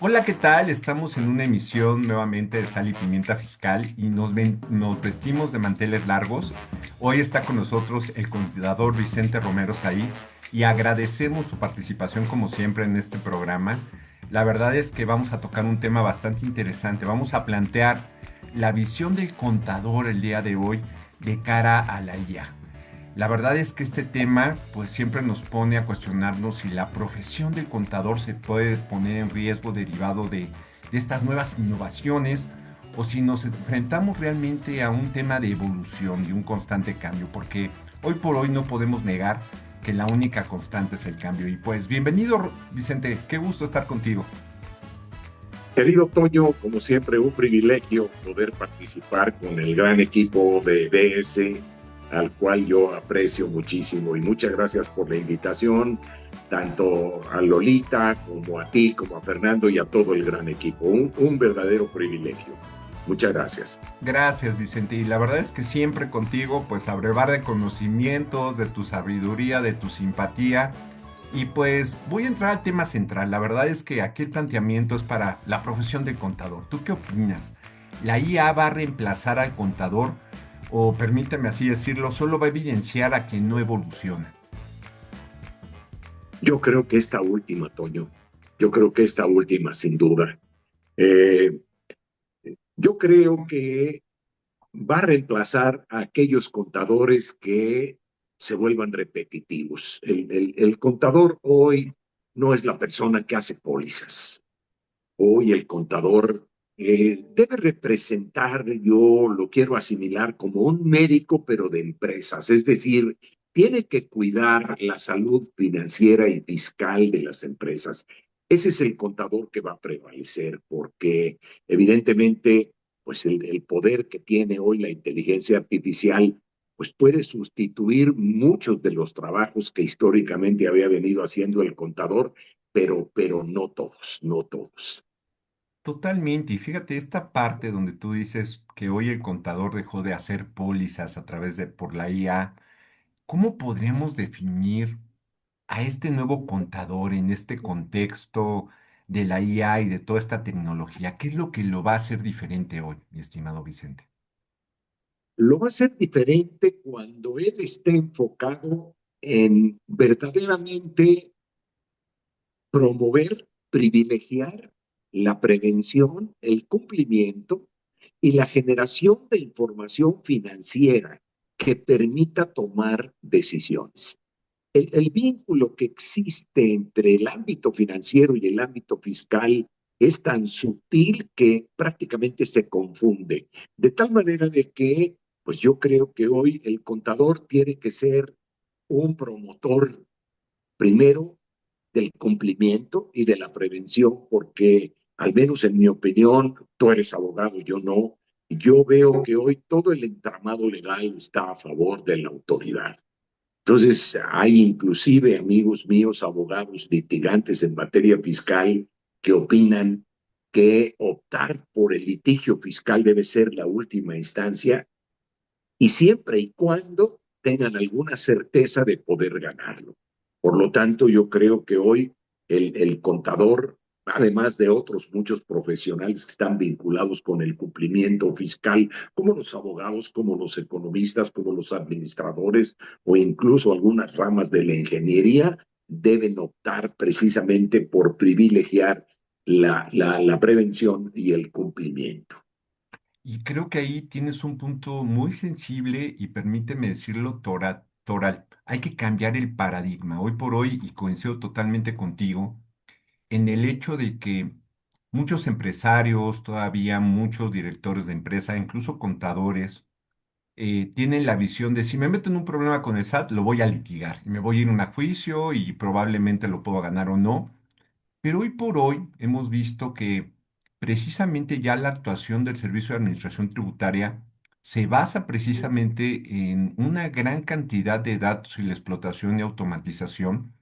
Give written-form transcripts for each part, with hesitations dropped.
Hola, ¿qué tal? Estamos en una emisión nuevamente de Sal y Pimienta Fiscal y nos vestimos de manteles largos. Hoy está con nosotros el contador Vicente Romero Said y agradecemos su participación como siempre en este programa. La verdad es que vamos a tocar un tema bastante interesante. Vamos a plantear la visión del contador el día de hoy de cara a la IA. La verdad es que este tema pues siempre nos pone a cuestionarnos si la profesión del contador se puede poner en riesgo derivado de estas nuevas innovaciones o si nos enfrentamos realmente a un tema de evolución y un constante cambio, porque hoy por hoy no podemos negar que la única constante es el cambio. Y pues bienvenido Vicente, qué gusto estar contigo. Querido Toño, como siempre, un privilegio poder participar con el gran equipo de DS, al cual yo aprecio muchísimo. Y muchas gracias por la invitación, tanto a Lolita como a ti, como a Fernando y a todo el gran equipo. Un verdadero privilegio. Muchas gracias. Gracias, Vicente. Y la verdad es que siempre contigo, pues abrevar de conocimientos, de tu sabiduría, de tu simpatía. Y pues voy a entrar al tema central. La verdad es que aquí el planteamiento es para la profesión de contador. ¿Tú qué opinas? ¿La IA va a reemplazar al contador o, permíteme así decirlo, solo va a evidenciar a quien no evoluciona? Yo creo que esta última, Toño, yo creo que esta última, sin duda. Eh, yo creo que va a reemplazar a aquellos contadores que se vuelvan repetitivos. El contador hoy no es la persona que hace pólizas. Hoy el contador debe representar, yo lo quiero asimilar como un médico, pero de empresas. Es decir, tiene que cuidar la salud financiera y fiscal de las empresas. Ese es el contador que va a prevalecer, porque evidentemente, pues el poder que tiene hoy la inteligencia artificial, pues puede sustituir muchos de los trabajos que históricamente había venido haciendo el contador, pero no todos, no todos. Totalmente. Y fíjate, esta parte donde tú dices que hoy el contador dejó de hacer pólizas a través de por la IA, ¿cómo podríamos definir a este nuevo contador en este contexto de la IA y de toda esta tecnología? ¿Qué es lo que lo va a hacer diferente hoy, mi estimado Vicente? Lo va a hacer diferente cuando él esté enfocado en verdaderamente promover, privilegiar la prevención, el cumplimiento y la generación de información financiera que permita tomar decisiones. El vínculo que existe entre el ámbito financiero y el ámbito fiscal es tan sutil que prácticamente se confunde, de tal manera de que, pues yo creo que hoy el contador tiene que ser un promotor primero del cumplimiento y de la prevención, porque al menos en mi opinión, tú eres abogado, yo no, yo veo que hoy todo el entramado legal está a favor de la autoridad. Entonces, hay inclusive amigos míos, abogados, litigantes en materia fiscal, que opinan que optar por el litigio fiscal debe ser la última instancia y siempre y cuando tengan alguna certeza de poder ganarlo. Por lo tanto, yo creo que hoy el contador, además de otros muchos profesionales que están vinculados con el cumplimiento fiscal, como los abogados, como los economistas, como los administradores o incluso algunas ramas de la ingeniería, deben optar precisamente por privilegiar la prevención y el cumplimiento. Y creo que ahí tienes un punto muy sensible y permíteme decirlo toral. Hay que cambiar el paradigma. Hoy por hoy, y coincido totalmente contigo, en el hecho de que muchos empresarios, todavía muchos directores de empresa, incluso contadores, tienen la visión de si me meto en un problema con el SAT, lo voy a litigar y me voy a ir a un juicio y probablemente lo puedo ganar o no. Pero hoy por hoy hemos visto que precisamente ya la actuación del Servicio de Administración Tributaria se basa precisamente en una gran cantidad de datos y la explotación y automatización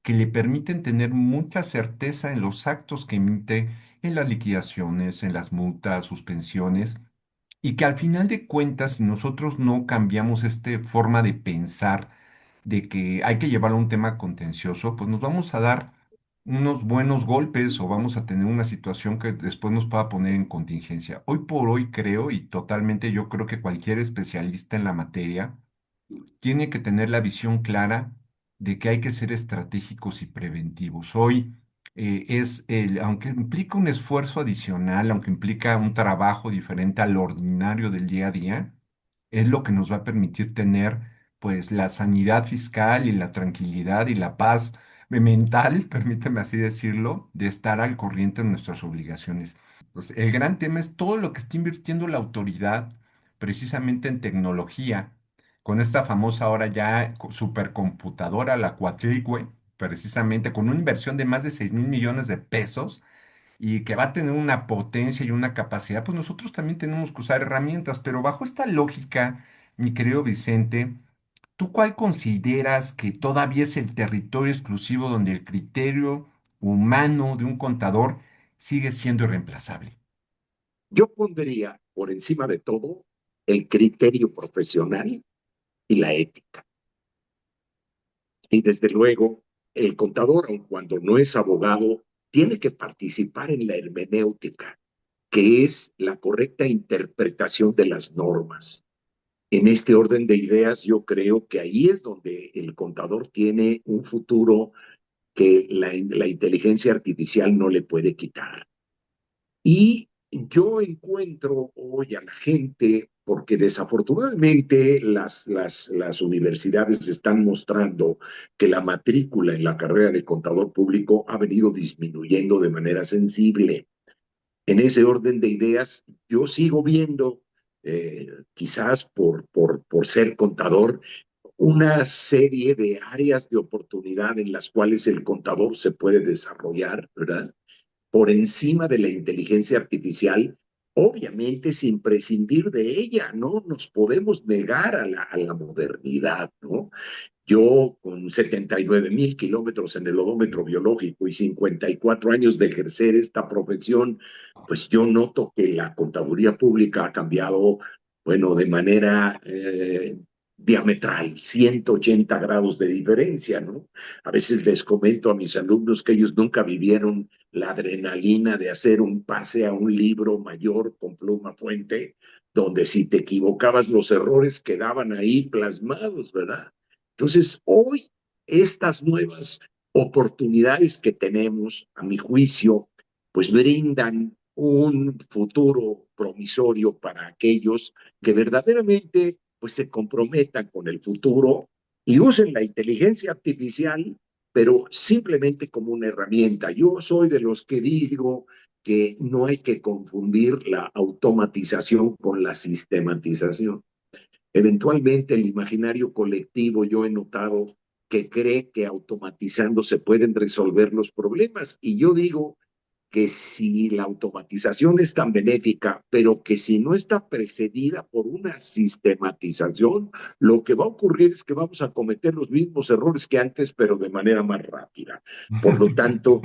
que le permiten tener mucha certeza en los actos que emite, en las liquidaciones, en las multas, suspensiones, y que al final de cuentas, si nosotros no cambiamos esta forma de pensar de que hay que llevarlo a un tema contencioso, pues nos vamos a dar unos buenos golpes o vamos a tener una situación que después nos pueda poner en contingencia. Hoy por hoy creo y totalmente yo creo que cualquier especialista en la materia tiene que tener la visión clara de que hay que ser estratégicos y preventivos. Hoy aunque implica un esfuerzo adicional, aunque implica un trabajo diferente al ordinario del día a día, es lo que nos va a permitir tener pues la sanidad fiscal y la tranquilidad y la paz mental, permíteme así decirlo, de estar al corriente de nuestras obligaciones. Pues el gran tema es todo lo que está invirtiendo la autoridad precisamente en tecnología, con esta famosa ahora ya supercomputadora, la Cuatlicue, precisamente con una inversión de más de 6.000 millones de pesos y que va a tener una potencia y una capacidad, pues nosotros también tenemos que usar herramientas, pero bajo esta lógica, mi querido Vicente, ¿tú cuál consideras que todavía es el territorio exclusivo donde el criterio humano de un contador sigue siendo irreemplazable? Yo pondría por encima de todo el criterio profesional y la ética. Y desde luego, el contador, aun cuando no es abogado, tiene que participar en la hermenéutica, que es la correcta interpretación de las normas. En este orden de ideas, yo creo que ahí es donde el contador tiene un futuro que la inteligencia artificial no le puede quitar. Y yo encuentro hoy a la gente, porque desafortunadamente las universidades están mostrando que la matrícula en la carrera de contador público ha venido disminuyendo de manera sensible. En ese orden de ideas, yo sigo viendo, quizás por ser contador, una serie de áreas de oportunidad en las cuales el contador se puede desarrollar, ¿verdad? Por encima de la inteligencia artificial, obviamente sin prescindir de ella, no nos podemos negar a la modernidad, ¿no? Yo, con 79.000 kilómetros en el odómetro biológico y 54 años de ejercer esta profesión, pues yo noto que la contaduría pública ha cambiado, bueno, de manera diametral, 180 grados de diferencia, ¿no? A veces les comento a mis alumnos que ellos nunca vivieron la adrenalina de hacer un pase a un libro mayor con pluma fuente, donde si te equivocabas los errores quedaban ahí plasmados, ¿verdad? Entonces, hoy estas nuevas oportunidades que tenemos, a mi juicio, pues brindan un futuro promisorio para aquellos que verdaderamente pues se comprometan con el futuro y usen la inteligencia artificial, pero simplemente como una herramienta. Yo soy de los que digo que no hay que confundir la automatización con la sistematización. Eventualmente el imaginario colectivo, yo he notado que cree que automatizando se pueden resolver los problemas. Y yo digo que si la automatización es tan benéfica, pero que si no está precedida por una sistematización, lo que va a ocurrir es que vamos a cometer los mismos errores que antes, pero de manera más rápida. Por lo tanto,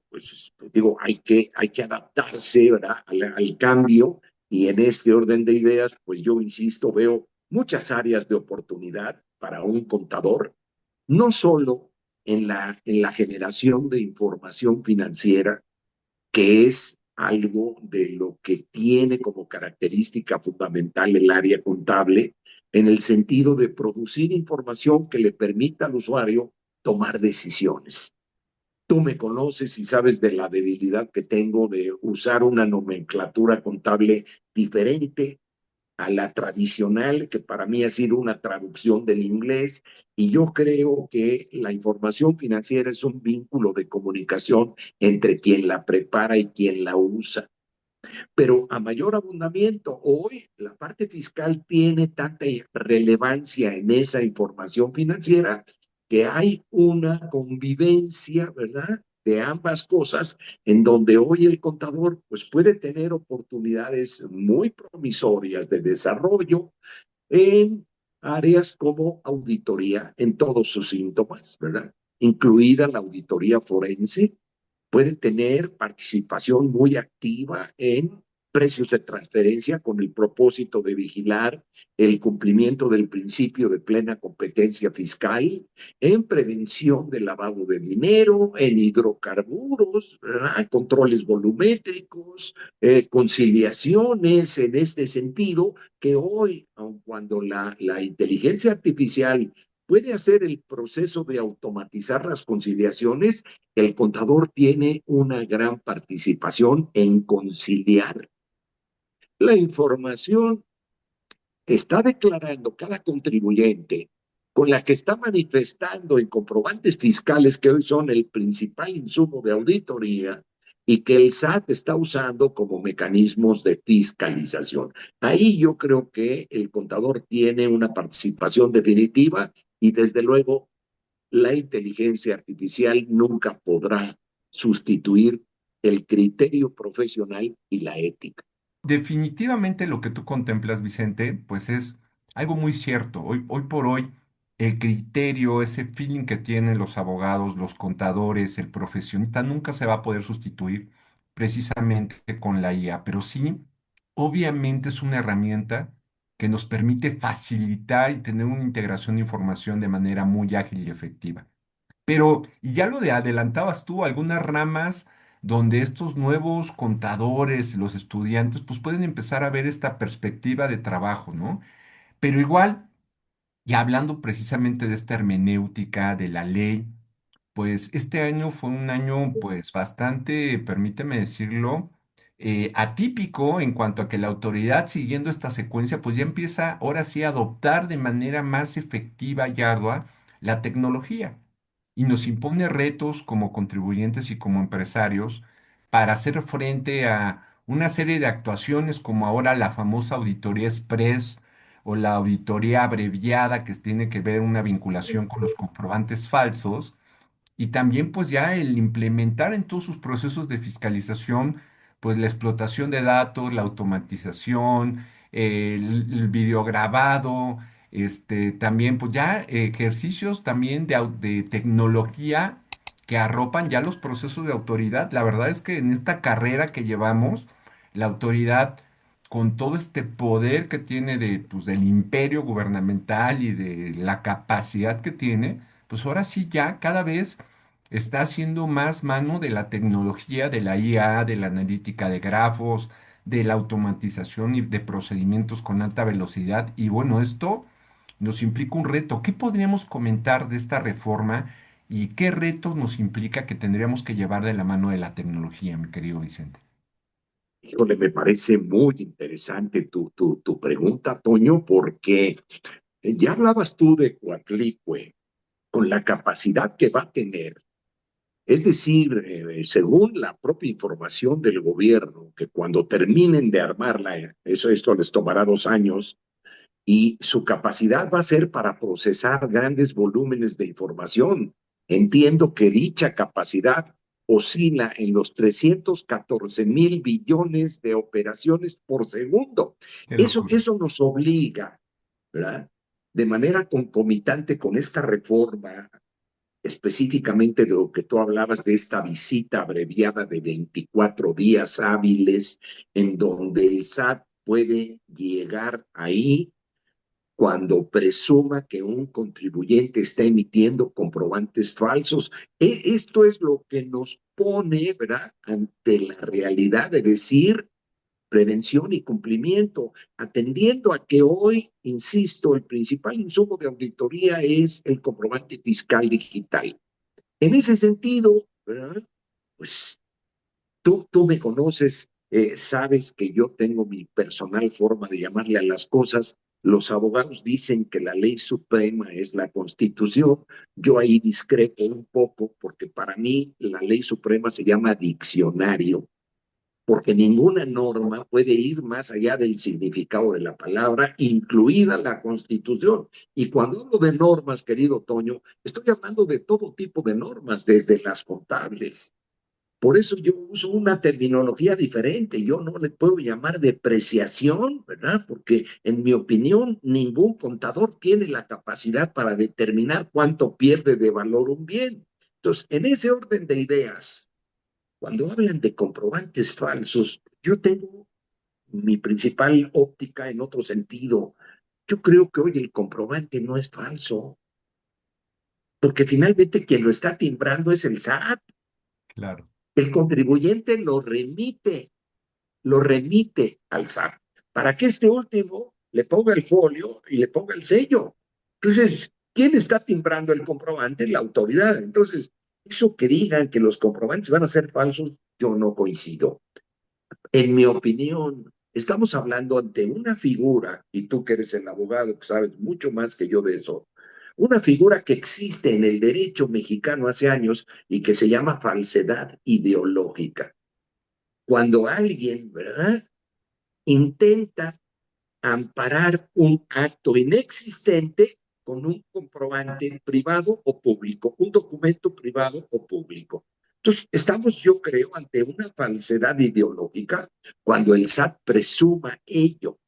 pues, digo, hay que adaptarse, ¿verdad? Al cambio y en este orden de ideas, pues yo insisto, veo muchas áreas de oportunidad para un contador, no solo en la generación de información financiera, que es algo de lo que tiene como característica fundamental el área contable, en el sentido de producir información que le permita al usuario tomar decisiones. Tú me conoces y sabes de la debilidad que tengo de usar una nomenclatura contable diferente a la tradicional, que para mí ha sido una traducción del inglés, y yo creo que la información financiera es un vínculo de comunicación entre quien la prepara y quien la usa. Pero a mayor abundamiento, hoy la parte fiscal tiene tanta relevancia en esa información financiera que hay una convivencia, ¿verdad? De ambas cosas, en donde hoy el contador pues puede tener oportunidades muy promisorias de desarrollo en áreas como auditoría en todos sus síntomas, ¿verdad? Incluida la auditoría forense, puede tener participación muy activa en precios de transferencia con el propósito de vigilar el cumplimiento del principio de plena competencia fiscal, en prevención del lavado de dinero, en hidrocarburos, ¿verdad? Controles volumétricos, conciliaciones en este sentido, que hoy, aun cuando la inteligencia artificial puede hacer el proceso de automatizar las conciliaciones, el contador tiene una gran participación en conciliar la información que está declarando cada contribuyente, con la que está manifestando en comprobantes fiscales que hoy son el principal insumo de auditoría y que el SAT está usando como mecanismos de fiscalización. Ahí yo creo que el contador tiene una participación definitiva y desde luego la inteligencia artificial nunca podrá sustituir el criterio profesional y la ética. Definitivamente lo que tú contemplas, Vicente, pues es algo muy cierto. Hoy por hoy, el criterio, ese feeling que tienen los abogados, los contadores, el profesionista, nunca se va a poder sustituir precisamente con la IA, pero sí, obviamente es una herramienta que nos permite facilitar y tener una integración de información de manera muy ágil y efectiva. Pero, y ya lo de adelantabas tú, algunas ramas donde estos nuevos contadores, los estudiantes, pues pueden empezar a ver esta perspectiva de trabajo, ¿no? Pero igual, y hablando precisamente de esta hermenéutica de la ley, pues este año fue un año pues bastante, permíteme decirlo, atípico en cuanto a que la autoridad siguiendo esta secuencia pues ya empieza ahora sí a adoptar de manera más efectiva y ardua la tecnología y nos impone retos como contribuyentes y como empresarios para hacer frente a una serie de actuaciones como ahora la famosa auditoría express o la auditoría abreviada que tiene que ver una vinculación con los comprobantes falsos y también pues ya el implementar en todos sus procesos de fiscalización pues la explotación de datos, la automatización, el videograbado, también pues ya ejercicios también de tecnología que arropan ya los procesos de autoridad. La verdad es que en esta carrera que llevamos, la autoridad con todo este poder que tiene pues, del imperio gubernamental y de la capacidad que tiene, pues ahora sí ya cada vez está haciendo más mano de la tecnología, de la IA, de la analítica de grafos, de la automatización y de procedimientos con alta velocidad. Y bueno, esto nos implica un reto. ¿Qué podríamos comentar de esta reforma y qué retos nos implica que tendríamos que llevar de la mano de la tecnología, mi querido Vicente? Híjole, me parece muy interesante tu pregunta, Toño, porque ya hablabas tú de Coatlicue, con la capacidad que va a tener. Es decir, según la propia información del gobierno, que cuando terminen de armarla, esto les tomará 2 años, y su capacidad va a ser para procesar grandes volúmenes de información. Entiendo que dicha capacidad oscila en los 314,000 billones de operaciones por segundo. Qué Eso, locura. eso nos obliga, ¿verdad? De manera concomitante con esta reforma, específicamente de lo que tú hablabas, de esta visita abreviada de 24 días hábiles, en donde el SAT puede llegar ahí cuando presuma que un contribuyente está emitiendo comprobantes falsos. Esto es lo que nos pone, ¿verdad?, ante la realidad de decir prevención y cumplimiento, atendiendo a que hoy, insisto, el principal insumo de auditoría es el comprobante fiscal digital. En ese sentido, ¿verdad?, pues tú me conoces, sabes que yo tengo mi personal forma de llamarle a las cosas. Los abogados dicen que la ley suprema es la Constitución. Yo ahí discrepo un poco porque para mí la ley suprema se llama diccionario, porque ninguna norma puede ir más allá del significado de la palabra, incluida la Constitución. Y cuando hablo de normas, querido Toño, estoy hablando de todo tipo de normas, desde las contables. Por eso yo uso una terminología diferente. Yo no le puedo llamar depreciación, ¿verdad? Porque en mi opinión, ningún contador tiene la capacidad para determinar cuánto pierde de valor un bien. Entonces, en ese orden de ideas, cuando hablan de comprobantes falsos, yo tengo mi principal óptica en otro sentido. Yo creo que hoy el comprobante no es falso, porque finalmente quien lo está timbrando es el SAT. Claro. El contribuyente lo remite al SAT, para que este último le ponga el folio y le ponga el sello. Entonces, ¿quién está timbrando el comprobante? La autoridad. Entonces, eso que digan que los comprobantes van a ser falsos, yo no coincido. En mi opinión, estamos hablando ante una figura, y tú que eres el abogado, que sabes mucho más que yo de eso, una figura que existe en el derecho mexicano hace años y que se llama falsedad ideológica. Cuando alguien, ¿verdad?, intenta amparar un acto inexistente con un comprobante privado o público, un documento privado o público. Entonces, estamos, yo creo, ante una falsedad ideológica cuando el SAT presuma ello,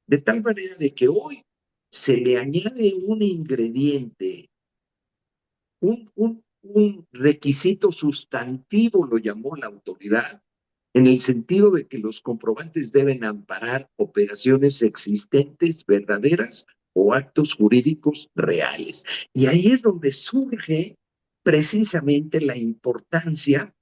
de tal manera de que hoy se le añade un ingrediente, un requisito sustantivo, lo llamó la autoridad, en el sentido de que los comprobantes deben amparar operaciones existentes, verdaderas o actos jurídicos reales. Y ahí es donde surge precisamente la importancia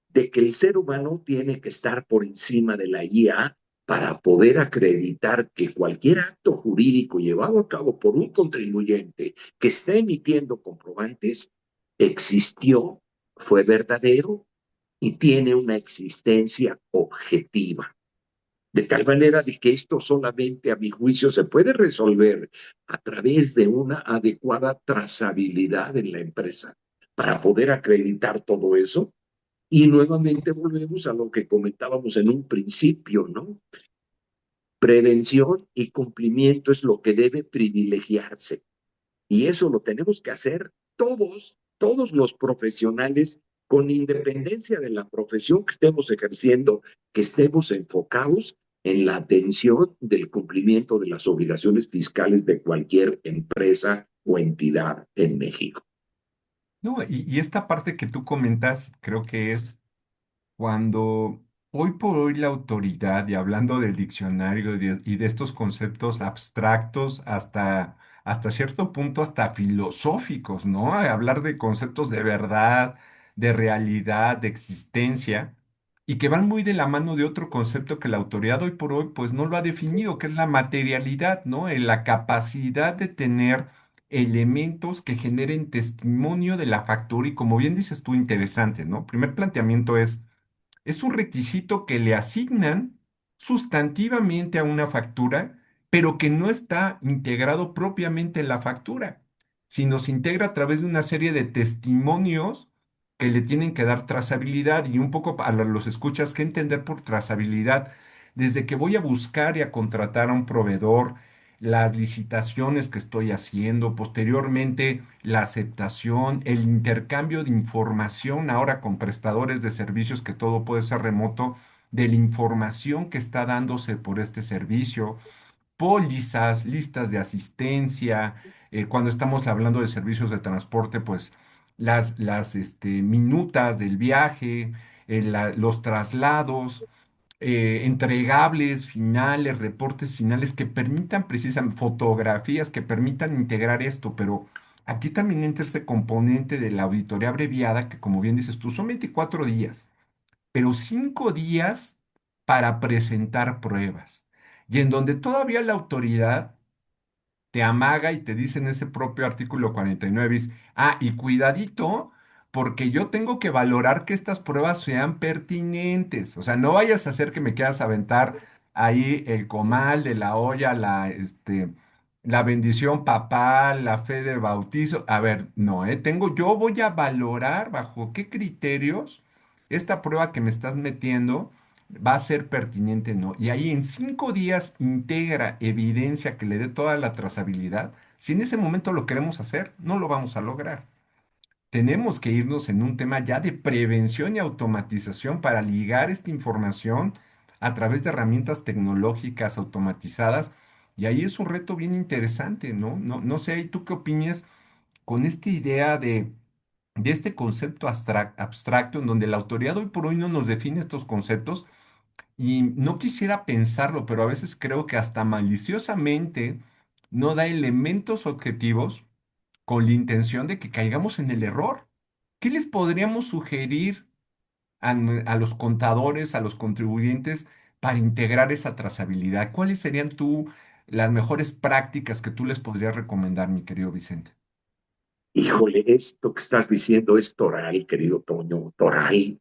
de que el ser humano tiene que estar por encima de la IA para poder acreditar que cualquier acto jurídico llevado a cabo por un contribuyente que está emitiendo comprobantes existió, fue verdadero y tiene una existencia objetiva. De tal manera de que esto solamente, a mi juicio, se puede resolver a través de una adecuada trazabilidad en la empresa para poder acreditar todo eso. Y nuevamente volvemos a lo que comentábamos en un principio, ¿no? Prevención y cumplimiento es lo que debe privilegiarse. Y eso lo tenemos que hacer todos los profesionales, con independencia de la profesión que estemos ejerciendo, que estemos enfocados en la atención del cumplimiento de las obligaciones fiscales de cualquier empresa o entidad en México. No, y esta parte que tú comentas, creo que es cuando hoy por hoy la autoridad, y hablando del diccionario y de estos conceptos abstractos hasta cierto punto, hasta filosóficos, ¿no? A hablar de conceptos de verdad, de realidad, de existencia, y que van muy de la mano de otro concepto que la autoridad hoy por hoy pues no lo ha definido, que es la materialidad, ¿no? La capacidad de tener elementos que generen testimonio de la factura y como bien dices tú, interesante, ¿no? Primer planteamiento es un requisito que le asignan sustantivamente a una factura, pero que no está integrado propiamente en la factura, sino se integra a través de una serie de testimonios que le tienen que dar trazabilidad y un poco a los escuchas que entender por trazabilidad. Desde que voy a buscar y a contratar a un proveedor, las licitaciones que estoy haciendo, posteriormente la aceptación, el intercambio de información ahora con prestadores de servicios, que todo puede ser remoto, de la información que está dándose por este servicio, pólizas, listas de asistencia, cuando estamos hablando de servicios de transporte, pues las minutas del viaje, los traslados, entregables finales, reportes finales que permitan precisamente fotografías que permitan integrar esto, pero aquí también entra este componente de la auditoría abreviada que, como bien dices tú, son 24 días, pero 5 días para presentar pruebas y en donde todavía la autoridad te amaga y te dice en ese propio artículo 49 bis, y cuidadito, porque yo tengo que valorar que estas pruebas sean pertinentes. O sea, no vayas a hacer que me quieras aventar ahí el comal de la olla, la bendición papal, la fe de bautizo. A ver, no, yo voy a valorar bajo qué criterios esta prueba que me estás metiendo va a ser pertinente, ¿no? Y ahí en 5 días integra evidencia que le dé toda la trazabilidad. Si en ese momento lo queremos hacer, no lo vamos a lograr. Tenemos que irnos en un tema ya de prevención y automatización para ligar esta información a través de herramientas tecnológicas automatizadas. Y ahí es un reto bien interesante, ¿no? No sé, ¿tú qué opinas con esta idea de este concepto abstracto en donde la autoridad hoy por hoy no nos define estos conceptos? Y no quisiera pensarlo, pero a veces creo que hasta maliciosamente no da elementos objetivos con la intención de que caigamos en el error. ¿Qué les podríamos sugerir a los contadores, a los contribuyentes, para integrar esa trazabilidad? ¿Cuáles serían las mejores prácticas que tú les podrías recomendar, mi querido Vicente? Híjole, esto que estás diciendo es toral, querido Toño, toral,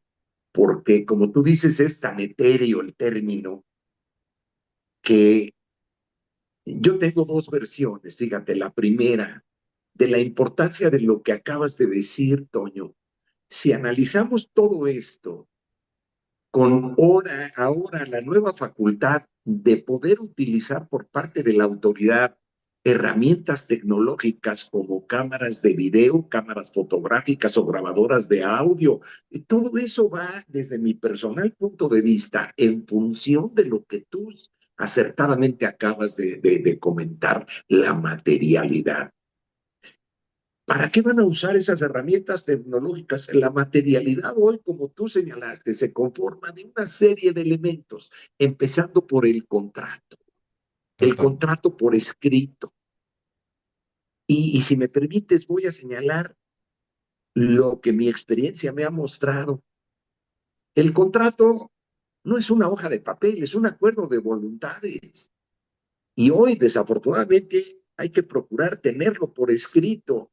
porque como tú dices, es tan etéreo el término que yo tengo dos versiones. Fíjate, la primera, de la importancia de lo que acabas de decir, Toño. Si analizamos todo esto con ahora la nueva facultad de poder utilizar por parte de la autoridad herramientas tecnológicas como cámaras de video, cámaras fotográficas o grabadoras de audio. Y todo eso va desde mi personal punto de vista en función de lo que tú acertadamente acabas de comentar, la materialidad. ¿Para qué van a usar esas herramientas tecnológicas? La materialidad hoy, como tú señalaste, se conforma de una serie de elementos, empezando por el Total, contrato por escrito. Y si me permites, voy a señalar lo que mi experiencia me ha mostrado. El contrato no es una hoja de papel, es un acuerdo de voluntades. Y hoy, desafortunadamente, hay que procurar tenerlo por escrito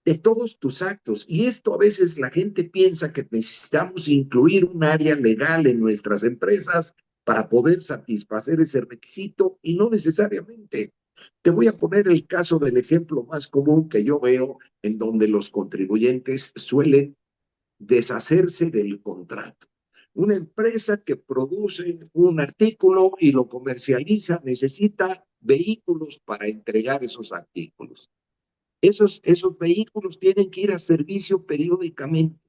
de todos tus actos. Y esto a veces la gente piensa que necesitamos incluir un área legal en nuestras empresas para poder satisfacer ese requisito y no necesariamente. Te voy a poner el caso del ejemplo más común que yo veo en donde los contribuyentes suelen deshacerse del contrato. Una empresa que produce un artículo y lo comercializa necesita vehículos para entregar esos artículos. Esos vehículos tienen que ir a servicio periódicamente.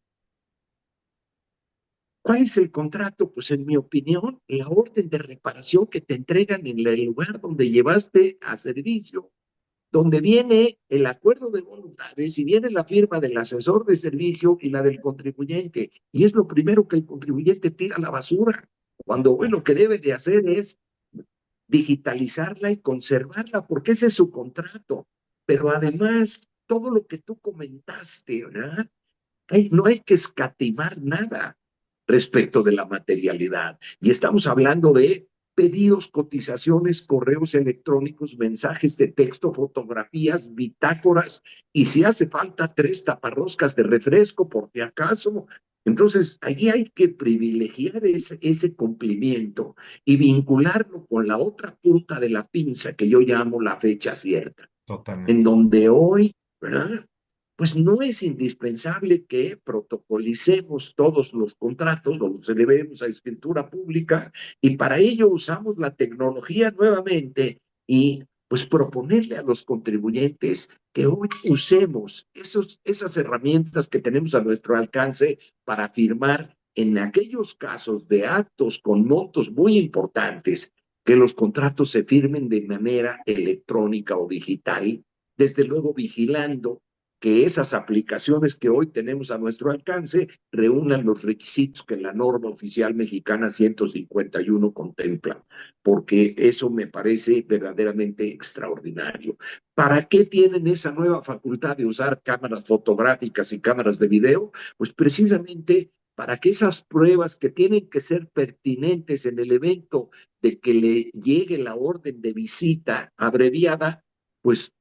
¿Cuál es el contrato? Pues en mi opinión, la orden de reparación que te entregan en el lugar donde llevaste a servicio, donde viene el acuerdo de voluntades y viene la firma del asesor de servicio y la del contribuyente. Y es lo primero que el contribuyente tira a la basura, cuando hoy total, lo que debe de hacer es digitalizarla y conservarla, porque ese es su contrato. Pero además, todo lo que tú comentaste, ¿verdad? No hay que escatimar nada respecto de la materialidad. Y estamos hablando de pedidos, cotizaciones, correos electrónicos, mensajes de texto, fotografías, bitácoras y si hace falta tres taparroscas de refresco por si acaso. Entonces, allí hay que privilegiar ese cumplimiento y vincularlo con la otra punta de la pinza que yo llamo la fecha cierta, en totalmente. donde hoy, ¿verdad? Pues no es indispensable que protocolicemos todos los contratos, los elevemos a escritura pública y para ello usamos la tecnología nuevamente y pues proponerle a los contribuyentes que hoy usemos esas herramientas que tenemos a nuestro alcance para firmar en aquellos casos de actos con montos muy importantes, que los contratos se firmen de manera electrónica o digital, desde luego vigilando que esas aplicaciones que hoy tenemos a nuestro alcance reúnan los requisitos que la norma oficial mexicana 151 contempla, porque eso me parece verdaderamente extraordinario. ¿Para qué tienen esa nueva facultad de usar cámaras fotográficas y cámaras de video? Pues precisamente para que esas pruebas que tienen que ser pertinentes en el evento de que le llegue la orden de visita abreviada, pues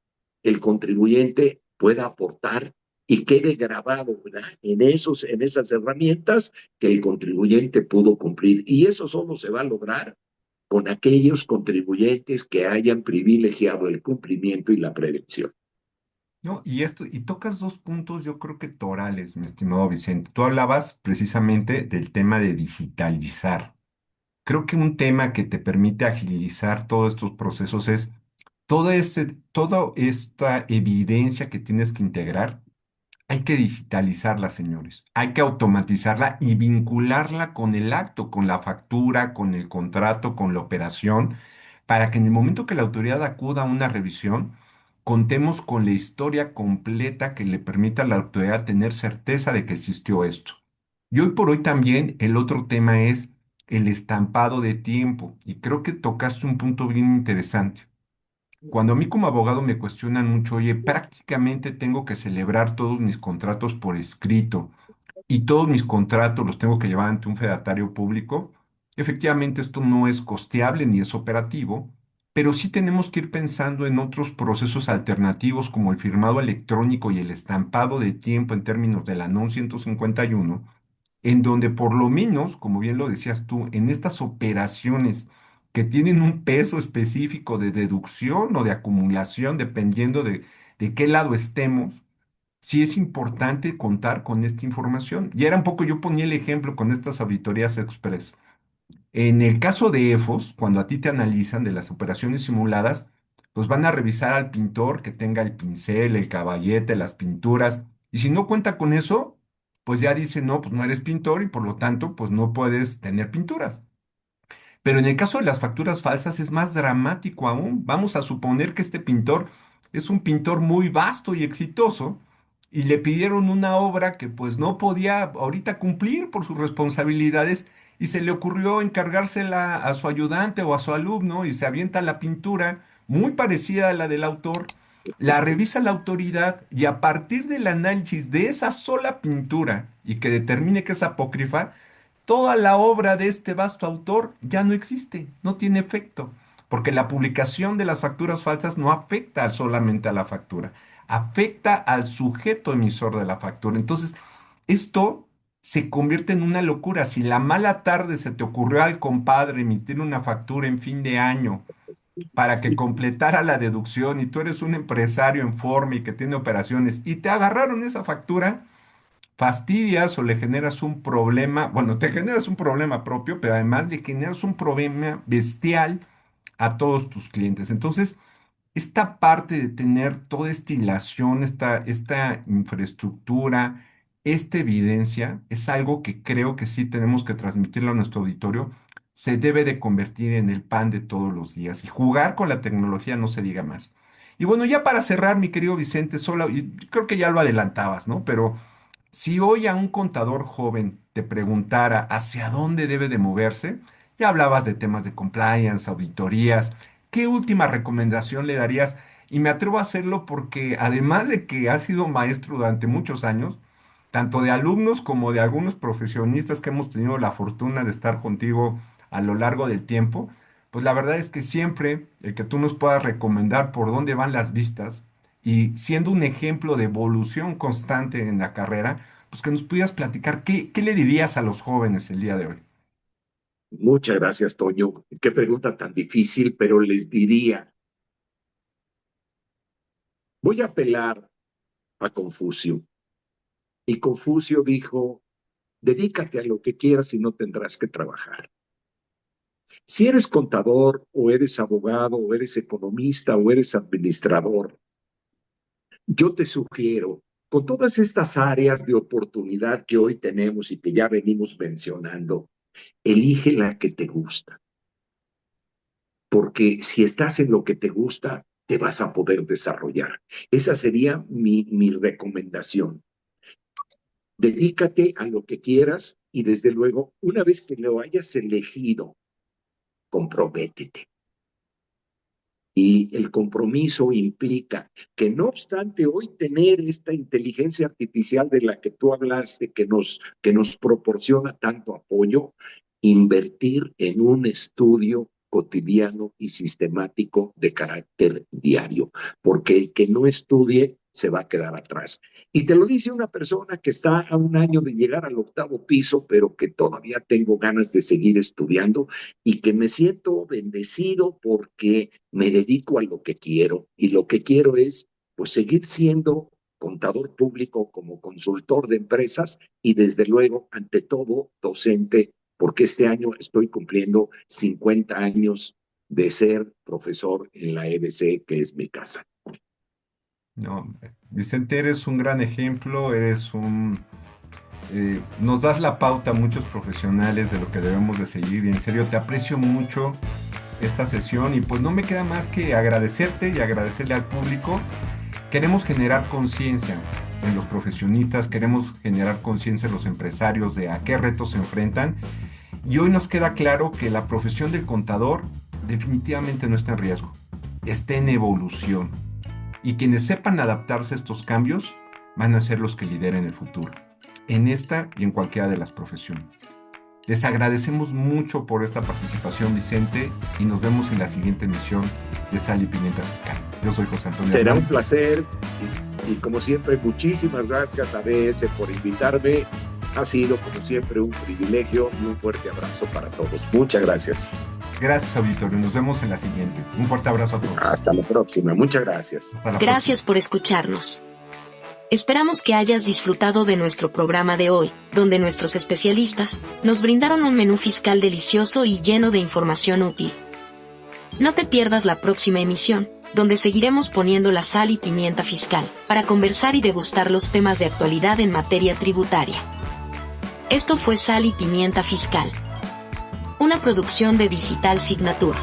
el contribuyente pueda aportar y quede grabado, ¿verdad? En esas herramientas que el contribuyente pudo cumplir. Y eso solo se va a lograr con aquellos contribuyentes que hayan privilegiado el cumplimiento y la prevención. No, y tocas dos puntos, yo creo que torales, mi estimado Vicente. Tú hablabas precisamente del tema de digitalizar. Creo que un tema que te permite agilizar todos estos procesos es toda esta evidencia que tienes que integrar. Hay que digitalizarla, señores. Hay que automatizarla y vincularla con el acto, con la factura, con el contrato, con la operación, para que en el momento que la autoridad acuda a una revisión, contemos con la historia completa que le permita a la autoridad tener certeza de que existió esto. Y hoy por hoy también el otro tema es el estampado de tiempo. Y creo que tocaste un punto bien interesante. Cuando a mí como abogado me cuestionan mucho, oye, prácticamente tengo que celebrar todos mis contratos por escrito y todos mis contratos los tengo que llevar ante un fedatario público. Efectivamente, esto no es costeable ni es operativo, pero sí tenemos que ir pensando en otros procesos alternativos como el firmado electrónico y el estampado de tiempo en términos de la NOM 151, en donde por lo menos, como bien lo decías tú, en estas operaciones que tienen un peso específico de deducción o de acumulación, dependiendo de qué lado estemos, sí es importante contar con esta información. Y era un poco, yo ponía el ejemplo con estas auditorías express. En el caso de EFOS, cuando a ti te analizan de las operaciones simuladas, pues van a revisar al pintor que tenga el pincel, el caballete, las pinturas. Y si no cuenta con eso, pues ya dicen, no, pues no eres pintor y por lo tanto, pues no puedes tener pinturas. Pero en el caso de las facturas falsas es más dramático aún. Vamos a suponer que este pintor es un pintor muy vasto y exitoso y le pidieron una obra que pues no podía ahorita cumplir por sus responsabilidades y se le ocurrió encargársela a su ayudante o a su alumno y se avienta la pintura muy parecida a la del autor, la revisa la autoridad y a partir del análisis de esa sola pintura y que determine que es apócrifa, toda la obra de este vasto autor ya no existe, no tiene efecto, porque la publicación de las facturas falsas no afecta solamente a la factura, afecta al sujeto emisor de la factura. Entonces, esto se convierte en una locura. Si la mala tarde se te ocurrió al compadre emitir una factura en fin de año para que Sí, completara la deducción y tú eres un empresario en forma y que tiene operaciones y te agarraron esa factura, fastidias o le generas un problema, bueno, te generas un problema propio, pero además le generas un problema bestial a todos tus clientes. Entonces, esta parte de tener toda esta hilación, esta infraestructura, esta evidencia, es algo que creo que sí tenemos que transmitirlo a nuestro auditorio. Se debe de convertir en el pan de todos los días y jugar con la tecnología no se diga más. Y bueno, ya para cerrar, mi querido Vicente, solo, y creo que ya lo adelantabas, ¿no? Pero si hoy a un contador joven te preguntara hacia dónde debe de moverse, ya hablabas de temas de compliance, auditorías, ¿qué última recomendación le darías? Y me atrevo a hacerlo porque además de que has sido maestro durante muchos años, tanto de alumnos como de algunos profesionistas que hemos tenido la fortuna de estar contigo a lo largo del tiempo, pues la verdad es que siempre el que tú nos puedas recomendar por dónde van las vistas y siendo un ejemplo de evolución constante en la carrera, pues que nos pudieras platicar qué le dirías a los jóvenes el día de hoy. muchas gracias, Toño. Qué pregunta tan difícil, pero les diría, voy a apelar a Confucio. Y Confucio dijo, dedícate a lo que quieras y no tendrás que trabajar. Si eres contador o eres abogado o eres economista o eres administrador, yo te sugiero, con todas estas áreas de oportunidad que hoy tenemos y que ya venimos mencionando, elige la que te gusta, porque si estás en lo que te gusta, te vas a poder desarrollar. Esa sería mi recomendación. Dedícate a lo que quieras y desde luego, una vez que lo hayas elegido, comprométete. Y el compromiso implica que no obstante hoy tener esta inteligencia artificial de la que tú hablaste, que nos proporciona tanto apoyo, invertir en un estudio cotidiano y sistemático de carácter diario, porque el que no estudie se va a quedar atrás. Y te lo dice una persona que está a un año de llegar al octavo piso, pero que todavía tengo ganas de seguir estudiando y que me siento bendecido porque me dedico a lo que quiero y lo que quiero es pues seguir siendo contador público como consultor de empresas y desde luego ante todo docente porque este año estoy cumpliendo 50 años de ser profesor en la EBC, que es mi casa. No, Vicente, eres un gran ejemplo, nos das la pauta a muchos profesionales de lo que debemos de seguir y en serio te aprecio mucho esta sesión y pues no me queda más que agradecerte y agradecerle al público. Queremos generar conciencia en los profesionistas, queremos generar conciencia en los empresarios de a qué retos se enfrentan Y hoy nos queda claro que la profesión del contador definitivamente no está en riesgo, está en evolución. Y quienes sepan adaptarse a estos cambios van a ser los que lideren el futuro, en esta y en cualquiera de las profesiones. Les agradecemos mucho por esta participación, Vicente, y nos vemos en la siguiente emisión de Sal y Pimienta Fiscal. Yo soy José Antonio Será un Hernández. placer y como siempre, muchísimas gracias a ABS por invitarme. Ha sido, como siempre, un privilegio y un fuerte abrazo para todos. Muchas gracias. Gracias, auditorio. Nos vemos en la siguiente. Un fuerte abrazo a todos. Hasta la próxima. Muchas gracias. Hasta la Gracias próxima. por escucharnos. Esperamos que hayas disfrutado de nuestro programa de hoy, donde nuestros especialistas nos brindaron un menú fiscal delicioso y lleno de información útil. No te pierdas la próxima emisión, donde seguiremos poniendo la sal y pimienta fiscal, para conversar y degustar los temas de actualidad en materia tributaria. Esto fue Sal y Pimienta Fiscal, una producción de Digital Signature.